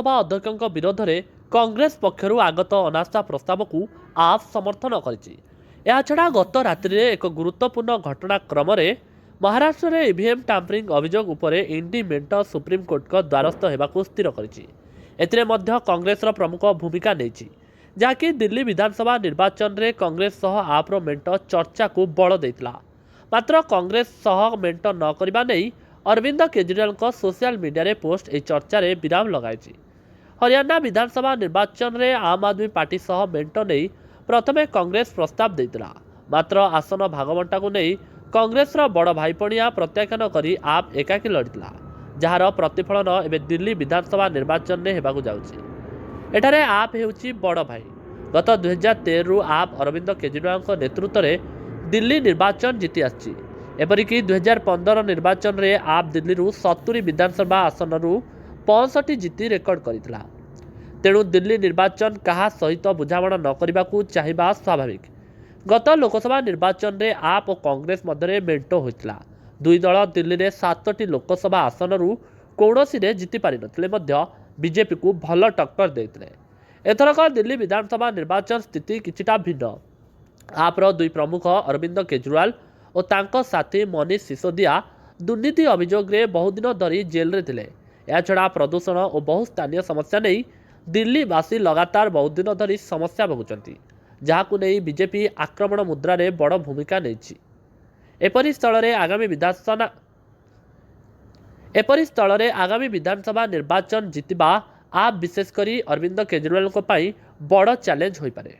विधानसभा अध्यक्ष विरोध में कांग्रेस पक्षर आगत अनास्था प्रस्ताव को आप समर्थन करा गत रात्रि एक गुरुत्वपूर्ण घटनाक्रम महाराष्ट्र में ईवीएम टांपरिंग अभियोग उपर इंडी मेंट सुप्रीमकोर्ट का द्वारस्थ होगा स्थिर कर कांग्रेस प्रमुख भूमिका नहीं जहाँकि दिल्ली विधानसभा निर्वाचन में कांग्रेस सह आप्र मेंट चर्चा को बल देता मात्र कांग्रेस सह मेंट न करने नहीं अरविंद केजरीवाल का सोशल मीडिया रे पोस्ट ए चर्चा रे विराम लगाई। हरियाणा विधानसभा निर्वाचन में आम आदमी पार्टी सह मेंट नहीं प्रथमे कांग्रेस प्रस्ताव देता मात्र आसन भागबंटा को नहीं कांग्रेस बड़ भाईपणिया प्रत्याख्यान करी आप एकाकी लड़िता जार प्रतिफलन एवं दिल्ली विधानसभा निर्वाचन में होगा जाऊँगी। एठारे आप हेउची बड़ भाई गत 2013 रु आप अरविंद केजरीवाल नेतृत्व में दिल्ली निर्वाचन जीति आसी एपरिक 2015 निर्वाचन में आप दिल्ली 70 विधानसभा आसन 65 जीति रेकर्ड करथिला। तेणु दिल्ली निर्वाचन कहा सहित बुझामणा न करने को चाहिए स्वाभाविक। गत लोकसभा निर्वाचन में आप और कांग्रेस मध्य मेंट होता दुई दल दिल्ली में 7टी लोकसभा आसन कौनसी जीति पारि नथिले मध्य बीजेपी को भल टक्कर देते। एथरक दिल्ली विधानसभा निर्वाचन स्थिति किछिटा भिन्न। आप्र दुई प्रमुख अरविंद केजरीवाल और तांको साथी मनीष सिसोदिया दुर्नीति अभियोग रे बहुदिन धरी जेल रे थिले। या छड़ा प्रदूषण और बहु स्थानीय समस्या नहीं दिल्लीवासी लगातार बहुत दिन धरी समस्या भोगुचंती जहाकु नहीं बीजेपी आक्रमण मुद्रा रे बड़ भूमिका नहीं। एपरि स्थल रे आगामी विधानसभा निर्वाचन जितिबा आप विशेषकर अरविंद केजरीवाल को पाई बड़ चैलेंज होई पारे।